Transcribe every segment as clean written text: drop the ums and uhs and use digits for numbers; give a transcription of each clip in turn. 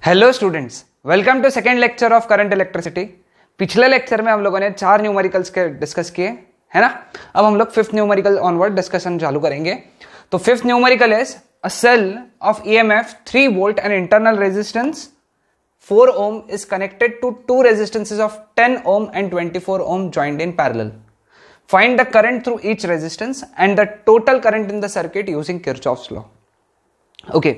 Hello students, welcome to second lecture of current electricity. पिछले lecture में हम लोगों ने 4 न्यूमेरिकल्स के डिस्कस किए, है ना। अब हम लोग 5th न्यूमेरिकल ऑनवर्ड डिस्कशन चालू करेंगे। तो 5th numerical is a cell of EMF 3 volt and internal resistance 4 ohm is connected to two resistances of 10 ohm and 24 ohm joined in parallel. Find the current through each resistance and the total current in the circuit using Kirchhoff's law. Okay,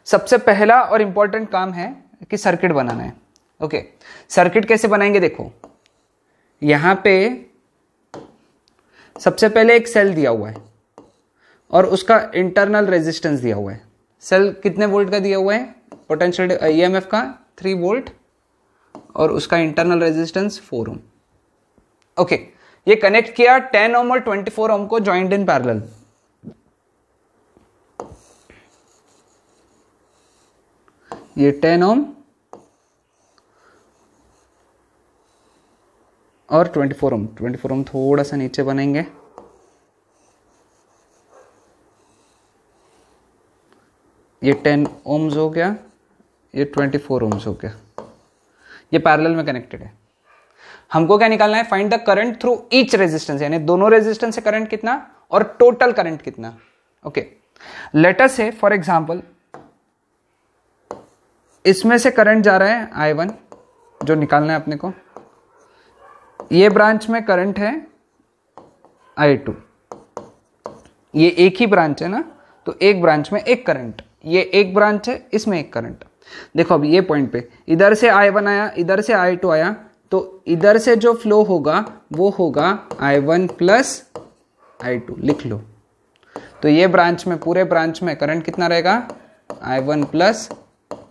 सबसे पहला और important काम है कि circuit बनाना है। Okay, circuit कैसे बनाएंगे? देखो, यहां पे सबसे पहले एक सेल दिया हुआ है और उसका इंटरनल रेजिस्टेंस दिया हुआ है। सेल कितने वोल्ट का दिया हुआ है? पोटेंशियल ईएमएफ का 3 वोल्ट और उसका इंटरनल रेजिस्टेंस 4 ओम। ओके, ये कनेक्ट किया 10 ओम और 24 ओम को जॉइंट इन पैरेलल। ये 10 ओम और 24 ओम। 24 ओम थोड़ा सा नीचे बनाएंगे। ये 10 ओम्स हो गया, ये 24 ओम्स हो गया। ये पैरेलल में कनेक्टेड है। हमको क्या निकालना है? Find the current through each resistance, यानी दोनों रेजिस्टेंस से करंट कितना और टोटल करंट कितना। ओके, लेट अस से फॉर एग्जांपल इसमें से करंट जा रहा है I1, जो निकालना है अपने को। ये ब्रांच में करंट है I2। ये एक ही ब्रांच है ना, तो एक ब्रांच में एक करंट। ये एक ब्रांच है, इसमें एक करंट। देखो अभी ये पॉइंट पे इधर से I1 आया, इधर से I2 आया, तो इधर से जो फ्लो होगा वो होगा I1 प्लस I2। लिख लो। तो ये ब्रांच में, पूरे ब्रांच में करंट कितना रहेगा? I1 plus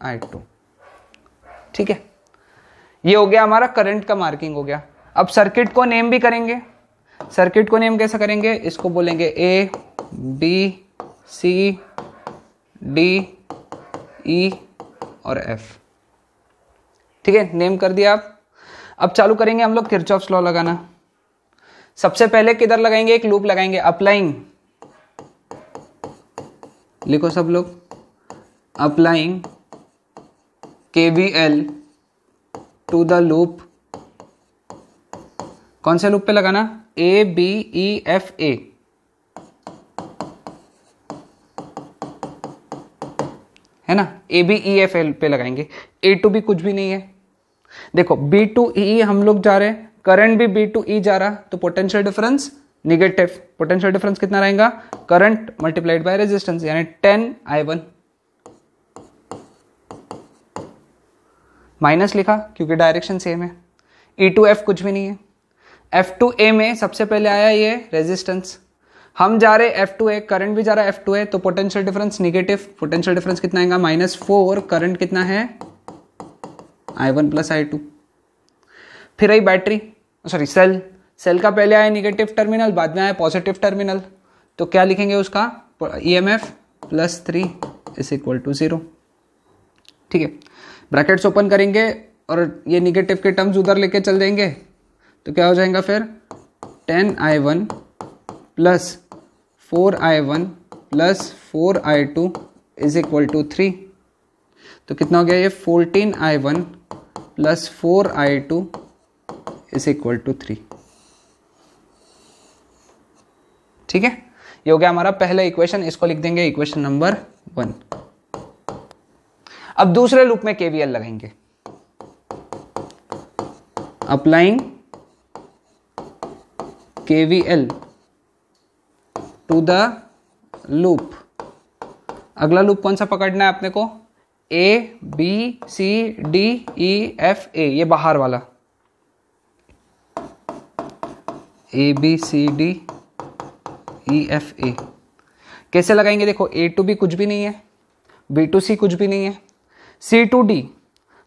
I2। ठीक है, ये हो गया हमारा करंट का मार्किंग हो गया। अब सर्किट को नेम भी करेंगे। सर्किट को नेम कैसे करेंगे? इसको बोलेंगे A, B, C, D, E और F। ठीक है, नेम कर दिया आप। अब चालू करेंगे हम लोग किरचॉफ्स लॉ लगाना। सबसे पहले किधर लगाएंगे? एक लूप लगाएंगे। अप्लाइंग, लिखो सब लोग, applying KVL to the loop. कौन से लूप पे लगाना? A, B, E, F, A। है ना, A, B, E, F, L पे लगाएंगे। A to B कुछ भी नहीं है। देखो B to E हम लोग जा रहे हैं, करंट भी B to E जा रहा, तो potential difference negative. Potential difference कितना रहेगा? करंट मल्टीप्लाइड बाय रेजिस्टेंस, यानी 10 I1। माइनस लिखा क्योंकि डायरेक्शन सेम है। E to F कुछ भी नहीं है। F to A में सबसे पहले आया ये रेजिस्टेंस। हम जा रहे F to A, करंट भी जा रहा है F to A, तो potential difference negative. Potential difference कितना आएगा? -4। करंट कितना है? I1 plus I2। फिर आई बैटरी, सॉरी सेल। सेल का पहले आया निगेटिव टर्मिनल, बाद में आया पॉजिटिव टर्मिनल, तो क्या लिखेंगे उसका? EMF +3 = 0। ठीक है, ब्रैकेट्स ओपन करेंगे और ये निगेटिव के टर्म्स उधर लेके चल देंगे, तो क्या हो जाएगा फिर? 10I1 plus 4I1 plus 4I2 = 3। तो कितना हो गया ये? 14I1 plus 4I2 = 3। ठीक है, ये हो गया हमारा पहला इक्वेशन। इसको लिख देंगे इक्वेशन नंबर 1। अब दूसरे लूप में KVL लगाएंगे। Applying KVL to the loop. अगला लूप कौन सा पकड़ना है अपने को? A, B, C, D, E, F, A। ये बाहर वाला A, B, C, D, E, F, A। कैसे लगाएंगे? देखो A to B कुछ भी नहीं है, B to C कुछ भी नहीं है, C to D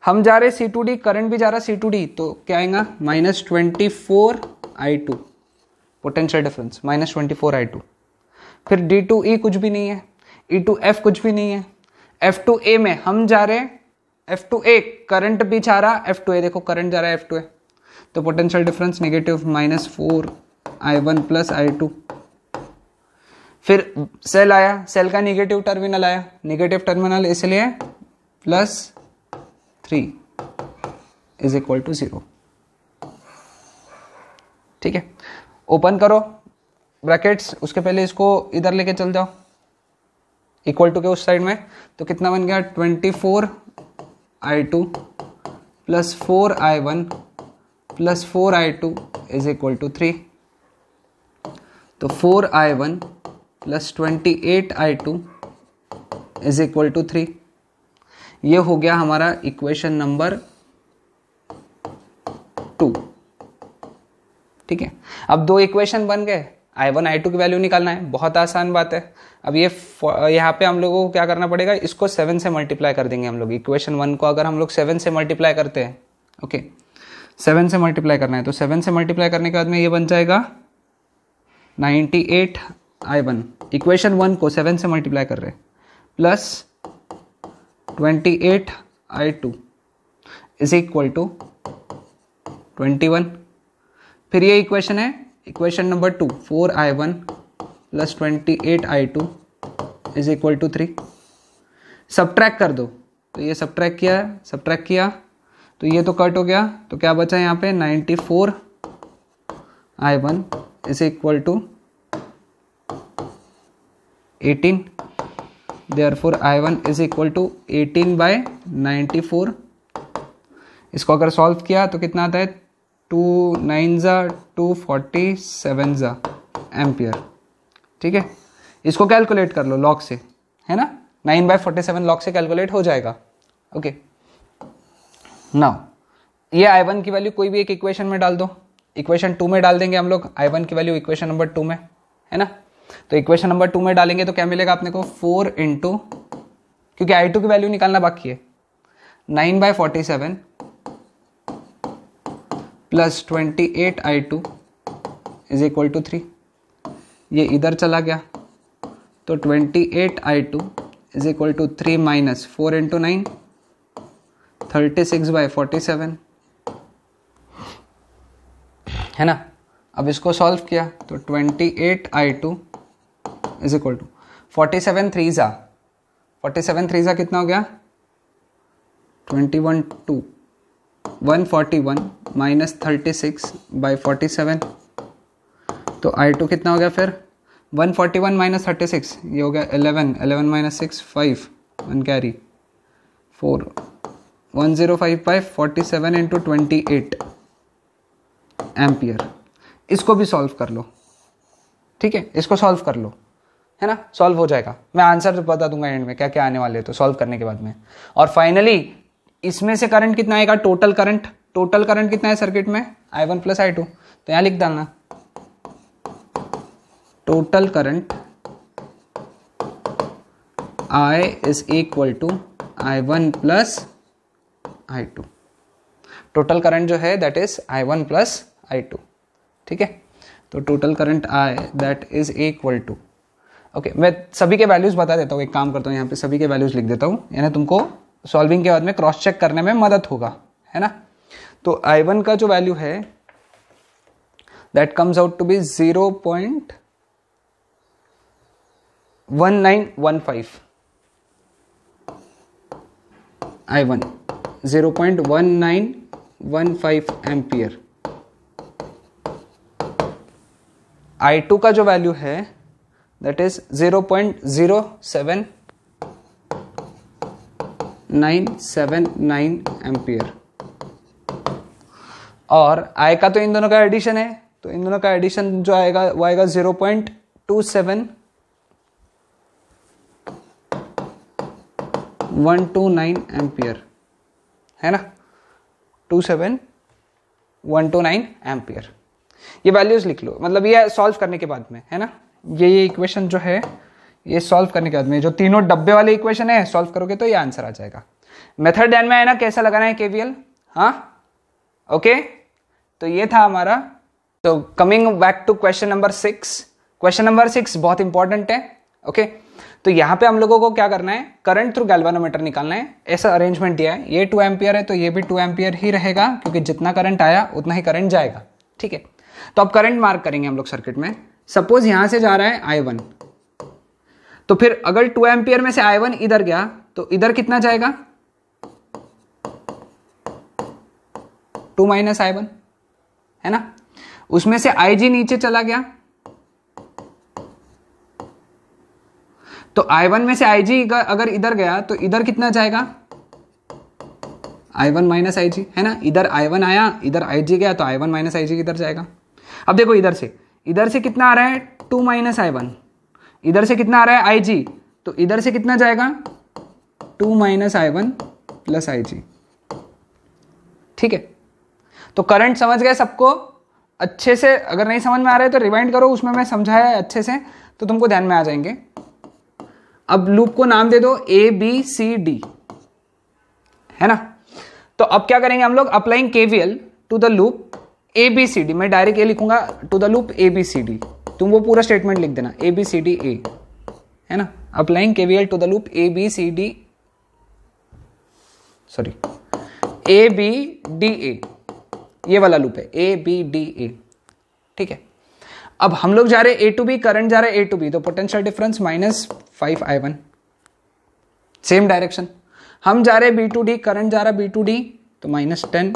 हम जा रहे C to D, करंट भी जा रहा C to D, तो क्या आएगा? -24 I2। Potential difference -24 I2। फिर D to E कुछ भी नहीं है, E to F कुछ भी नहीं है। F to A में हम जा रहे F to A, करंट भी जा रहा F to A। देखो करंट जा रहा है F to A, तो potential difference negative -4 I1 plus I2। फिर सेल आया, सेल का निगेटिव टर्मिनल आया, निगेटिव टर्मिनल इसलिए प्लस 3 इज इक्वल टू 0। ठीक है, ओपन करो ब्रैकेट्स, उसके पहले इसको इधर लेके चल जाओ इक्वल टू के उस साइड में, तो कितना बन गया 24i2 plus 4i1 plus 4i2 is equal to 3। तो 4i1 plus 28i2 is equal to 3। ये हो गया हमारा इक्वेशन नंबर 2। ठीक है, अब दो इक्वेशन बन गए, i1 i2 की वैल्यू निकालना है, बहुत आसान बात है। अब ये यहाँ पे हम लोगों को क्या करना पड़ेगा, इसको 7 से मल्टीप्लाई कर देंगे हम लोग। इक्वेशन 1 को अगर हम लोग 7 से मल्टीप्लाई करते हैं, ओके 7 से मल्टीप्लाई करना है, तो 7 से मल्टीप्लाई करने के बाद में ये बन जाएगा 98i1, इक्वेशन 1 को 7 से मल्टीप्लाई कर रहे हैं, plus 28i2 is equal to 21। फिर ये इक्वेशन है, equation number 2 4i1 plus 28i2 is equal to 3। Subtract कर दो, तो ये सब्ट्रैक्ट किया तो ये तो कट हो गया, तो क्या बचा यहाँ पे 94i1 is equal to 18। Therefore i1 is equal to 18/94। इसको अगर सॉल्व किया तो कितना आता है 2 9 247 एम्पियर। ठीक है, इसको कैलकुलेट कर लो लॉग से, है ना, 9/47 लॉग से कैलकुलेट हो जाएगा। ओके, नाउ ये i1 की वैल्यू कोई भी एक इक्वेशन में डाल दो, इक्वेशन 2 में डाल देंगे हम लोग i1 की वैल्यू इक्वेशन नंबर 2 में, है ना। तो इक्वेशन नंबर 2 में डालेंगे तो क्या मिलेगा अपने को 4 इंटू, क्योंकि i2 की वैल्यू निकालना बाकी है, 9/47 plus 28i2 is equal to 3। ये इधर चला गया, तो 28i2 is equal to 3 minus 4 into 9 36/47, है ना। अब इसको सॉल्व किया तो 28i2 इज इक्वल टू 47 3 कितना हो गया 141 माइनस 36/47। तो i2 कितना हो गया फिर 141 माइनस 36, ये हो गया 11 माइनस 6 5 1 कैरी 4 105/47 इंटू 28 एम्पियर। इसको भी सॉल्व कर लो, ठीक है, इसको सॉल्व कर लो, है ना, सॉल्व हो जाएगा। मैं आंसर बता दूंगा एंड में क्या क्या आने वाले, तो सॉल्व करने के बाद में। और फाइनली इसमें से करंट कितना आएगा, टोटल करंट कितना है सर्किट में i1 प्लस i2, तो यहां लिख डालना total current I is equal to i1 plus i2। Total current जो है that is i1 plus i2, ठीक है। तो total current I that is equal to, okay, मैं सभी के वैल्यूज बता देता हूँ, एक काम करता हूँ यहाँ पे सभी के वैल्यूज लिख देता हूँ, यानी तुमको सॉल्विंग के बाद में क्रॉस चेक करने में मदद होगा, है ना। तो I1 का जो वैल्यू है that comes out to be 0.1915, I1 0.1915 ampere. I2 का जो वैल्यू है दैट इज 0.07979 एम्पियर। और I का तो इन दोनों का एडिशन है, तो इन दोनों का एडिशन जो आएगा वो आएगा 0.27129 एम्पियर, है ना, 27129 एम्पियर। ये वैल्यूज लिख लो, मतलब ये सॉल्व करने के बाद में, है ना, ये इक्वेशन जो है ये सॉल्व करने के बाद में जो तीनों डब्बे वाले इक्वेशन है सॉल्व करोगे तो ये आंसर आ जाएगा। मेथड ध्यान में आया ना, कैसा लगाना है केवीएल, हाँ, ओके। तो ये था हमारा। तो coming back to question number 6, question number 6 बहुत इंपॉर्टेंट है, ओके। तो यहाँ पे हम लोगों को क्या करना है, करंट थ्रू गैल्वेनोमीटर निकालना है। ऐसा अरेंजमेंट दिया है, ये 2 एम्पियर है तो ये भी 2 एम्पियर ही रहेगा, क्योंकि जितना करंट आया उतना ही करंट जाएगा, ठीक है। तो अब करंट मार्क करेंगे हम लोग सर्किट में। सपोज यहां से जा रहा है I1, तो फिर अगर 2 एम्पियर में से I1 इधर गया तो इधर कितना जाएगा 2 माइनस I1, है ना। उसमें से IG नीचे चला गया, तो I1 में से IG अगर इधर गया तो इधर कितना जाएगा, I1 माइनस IG, है ना। इधर I1 आया, इधर IG गया, तो I1 माइनस IG इधर जाएगा। अब देखो इधर से कितना आ रहा है 2 माइनस I1, इधर से कितना आ रहा है IG, तो इधर से कितना जाएगा 2 माइनस I1 प्लस IG, ठीक है। तो करंट समझ गए सबको अच्छे से? अगर नहीं समझ में आ रहा है तो रिवाइंड करो, उसमें मैं समझाया है अच्छे से, तो तुमको ध्यान में आ जाएंगे। अब लूप को नाम दे दो ABCD, है ना। तो अब क्या करेंगे हम लोग, applying KVL to the loop ABCD। मैं डायरेक्ट ये लिखूंगा टू द लूप ABCD, तुम वो पूरा स्टेटमेंट लिख देना ABCDA, है ना। Applying KVL to the loop ABCD, sorry ABDA, ये वाला लूप है ABDA, ठीक है। अब हम लोग जा रहे A to B, करंट जा रहा है A to B, तो potential difference -5I1, same direction. हम जा रहे B to D, करंट जा रहा B to D, तो -10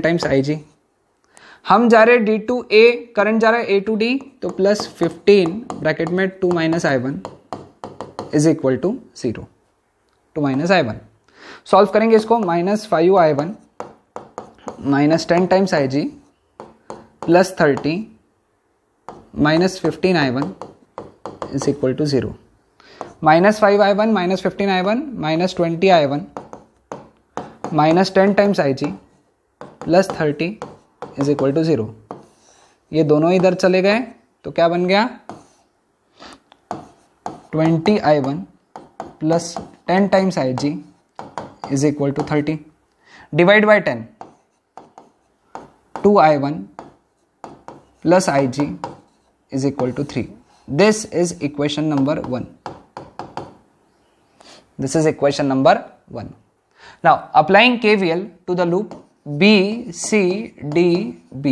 टाइम्स IG। हम जा रहे D to A, करंट जा रहा है A to D, तो +15 ब्रैकेट में 2 minus I1 is equal to 0, 2 minus I1। Solve करेंगे इसको, -5I1 -10 times IG +30 -15I1 is equal to 0। -5I1 -15I1 -20I1 -10 times IG +30 is equal to 0। ये दोनों इधर चले गए, तो क्या बन गया 20I1 +10 times IG is equal to 30। Divide by 10, 2I1 plus IG is equal to 3. This is equation number 1. This is equation number 1. Now applying KVL to the loop BCDB.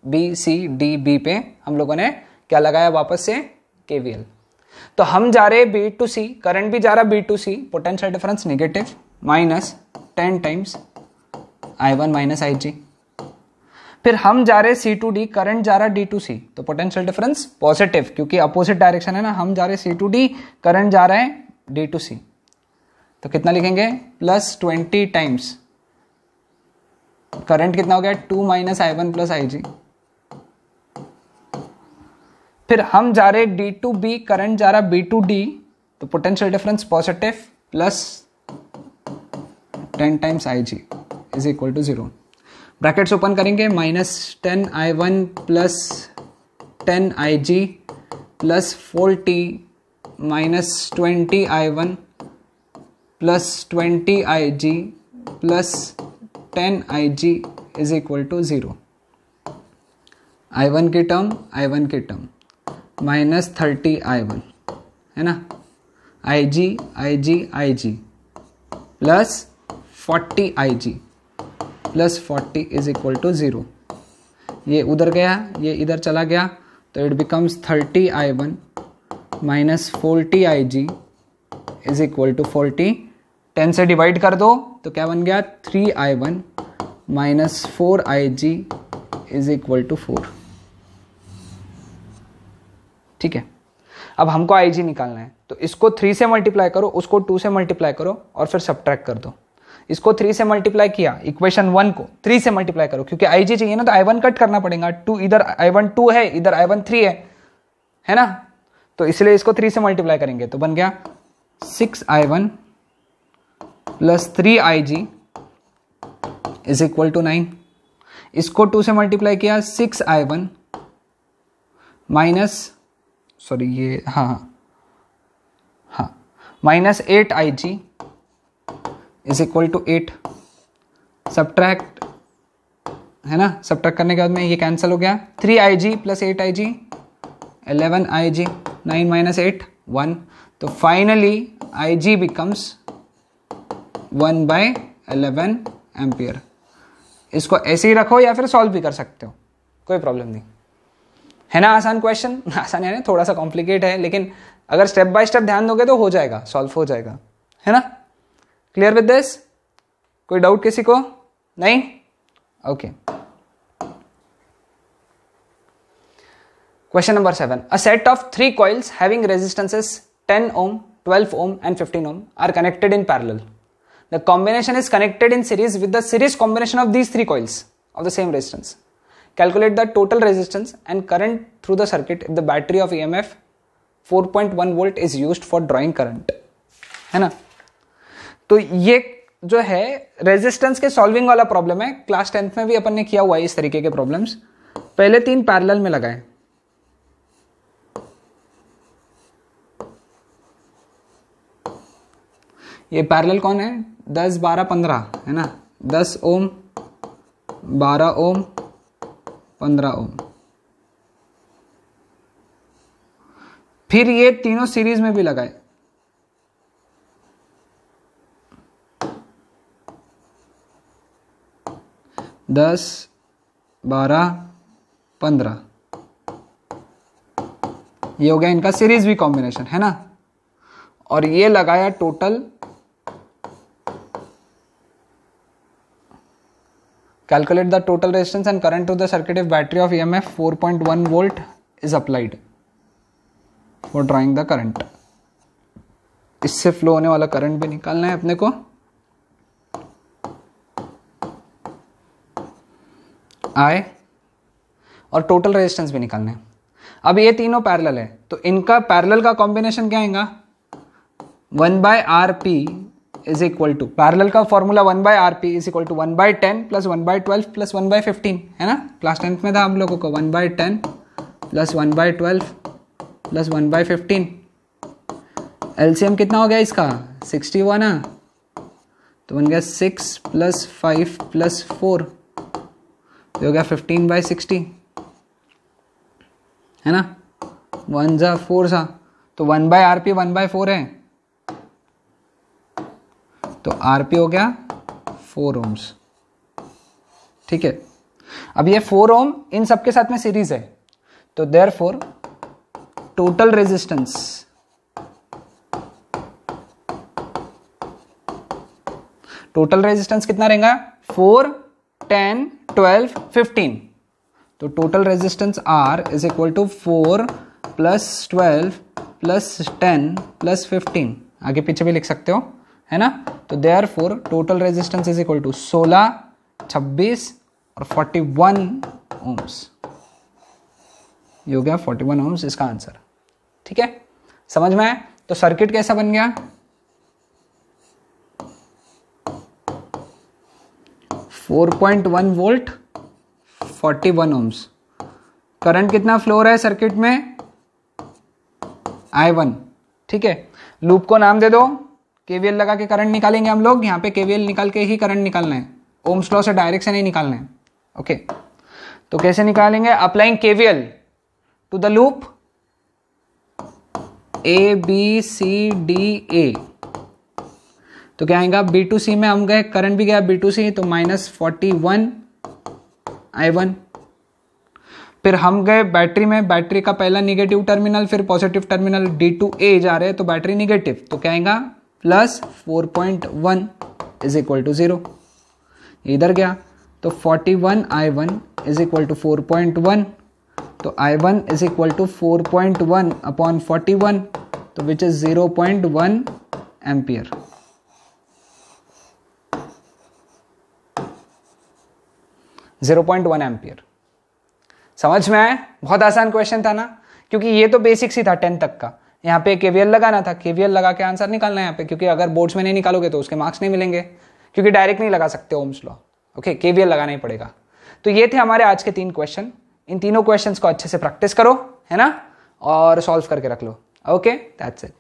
BCDB पे हम लोगों ने क्या लगाया वापस से KVL। तो हम जा रहे B to C, करंट भी जा रहा B to C, potential difference negative -10 times I1 minus IG। फिर हम जा रहे C to D, करंट जा रहा D to C, तो पोटेंशियल डिफरेंस पॉजिटिव, क्योंकि अपोजिट डायरेक्शन है ना। हम जा रहे C to D, करंट जा रहा है D to C, तो कितना लिखेंगे +20 टाइम्स करंट कितना हो गया 2 माइनस I1 प्लस IG। फिर हम जा रहे D to B, करंट जा रहा B to D, तो potential difference positive +10 times IG is equal to 0। Brackets open करेंगे, -10I1 plus 10IG plus 40 -20I1 plus 20IG plus 10IG is equal to 0। I1 की term -30I1, है ना। IG plus 40IG plus 40 is equal to 0। ये उधर गया, ये इधर चला गया, तो it becomes 30I1 minus 40IG is equal to 40। 10 से डिवाइड कर दो तो क्या बन गया 3I1 minus 4IG is equal to 4। ठीक है, अब हमको IG निकालना है, तो इसको 3 से मल्टीप्लाई करो, उसको 2 से मल्टीप्लाई करो और फिर सब्ट्रैक्ट कर दो। इसको 3 से मल्टीप्लाई किया, इक्वेशन 1 को 3 से मल्टीप्लाई करो, क्योंकि IG चाहिए ना, तो I1 कट करना पड़ेगा। 2 इधर I1 2 है, इधर I1 3 है ना, तो इसलिए इसको 3 से मल्टीप्लाई करेंगे, तो बन गया 6I1 plus 3IG is equal to 9। इसको 2 से मल्टीप्लाई किया, 6I1 माइनस, सॉरी ये हाँ minus 8IG is equal to 8। Subtract है ना, सब्ट्रैक्ट करने के बाद में ये कैंसिल हो गया। 3IG plus 8IG 11IG, 9 minus 8 1, तो फाइनली IG बिकम्स 1/11 एम्पियर। इसको ऐसे ही रखो या फिर सॉल्व भी कर सकते हो, कोई प्रॉब्लम नहीं है ना। आसान क्वेश्चन, आसान है ना, थोड़ा सा कॉम्प्लिकेट है, लेकिन अगर स्टेप बाय स्टेप ध्यान दोगे तो हो जाएगा, सॉल्व हो जाएगा, है ना। Clear with this? कोई डाउट किसी को? नहीं? Okay. Question number 7. A set of 3 coils having resistances 10 ohm, 12 ohm and 15 ohm are connected in parallel. The combination is connected in series with the series combination of these 3 coils of the same resistance. Calculate the total resistance and current through the circuit if the battery of EMF 4.1 volt is used for drawing current. है ना। तो ये जो है resistance के solving वाला problem है, class 10th में भी अपन ने किया हुआ है इस तरीके के प्रॉब्लम्स। पहले 3 पैरेलल में लगाए, ये पैरेलल कौन है? 10, 12, 15 है ना। 10 ओम, 12 ओम, 15 ओम। फिर ये तीनों सीरीज में भी लगाए, दस, 12, 15। ये हो गया इनका सीरीज भी कॉम्बिनेशन, है ना। और ये लगाया total, calculate the total resistance and current to the circuit if battery of EMF 4.1 volt is applied for drawing the current. इससे फ्लो होने वाला करंट भी निकालना है अपने को। I और टोटल रेजिस्टेंस भी निकालना है। अब ये तीनों पैरेलल है तो इनका पैरेलल का कॉम्बिनेशन क्या आएगा? 1/RP is equal to, parallel का formula 1/RP is equal to 1/10 plus 1/12 plus 1/15 है ना। क्लास 10th में था हम लोगों को 1/10 प्लस 1/12 प्लस 1/15। एलसीएम कितना हो गया इसका? 60 हुआ ना, तो बन गया 6 प्लस 5 प्लस 4, तो हो गया 15/60 है ना। 1 जा 4 सा, तो 1/RP 1/4 है, तो आरपी हो गया 4 ohms। ठीक है। अब ये 4 ohm इन सबके साथ में सीरीज है, तो देयरफॉर टोटल रेजिस्टेंस कितना रहेगा? 4, 10, 12, 15। तो total resistance R is equal to 4 plus 12 plus 10 plus 15। आगे पीछे भी लिख सकते हो, है ना। तो therefore total resistance is equal to 16, 26 और 41 ohms। ये हो गया 41 ohms इसका आंसर। ठीक है, समझ में आया? तो सर्किट कैसा बन गया? 4.1 वोल्ट, 41 ohms। करंट कितना फ्लो हो रहा है सर्किट में? I1। ठीक है, लूप को नाम दे दो, केवीएल लगा के करंट निकालेंगे हम लोग। यहाँ पे केवीएल निकाल के ही करंट निकालना है, ओम्स लॉ से डायरेक्ट से नहीं निकालना है। ओके, तो कैसे निकालेंगे? Applying KVL to the loop ABCDA। तो क्या आएगा? B2C में हम गए, करंट भी गया B2C, तो -41 I1। फिर हम गए बैटरी में, बैटरी का पहला निगेटिव टर्मिनल फिर पॉजिटिव टर्मिनल D2A जा रहे हैं, तो बैटरी निगेटिव, तो क्या आएगा? Plus 4.1 is equal to 0। इधर गया तो 41 I1 इज इक्वल टू 4.1, तो I1 is equal to 4.1 upon 41, तो विच इज 0.1 एम्पियर। एम्पियर। समझ में आया? बहुत आसान क्वेश्चन था ना, क्योंकि ये तो बेसिक्स ही था 10 तक का। यहाँ पे केवीएल लगाना था, केवीएल लगा के आंसर निकालना है यहाँ पे, क्योंकि अगर बोर्ड्स में नहीं निकालोगे तो उसके मार्क्स नहीं मिलेंगे, क्योंकि डायरेक्ट नहीं लगा सकते ओम्स लॉ। ओके, केवीएल लगाना ही पड़ेगा। तो ये थे हमारे आज के 3 क्वेश्चन। इन तीनों क्वेश्चंस को अच्छे से प्रैक्टिस करो, है ना, और सॉल्व करके रख लो। Okay, that's it.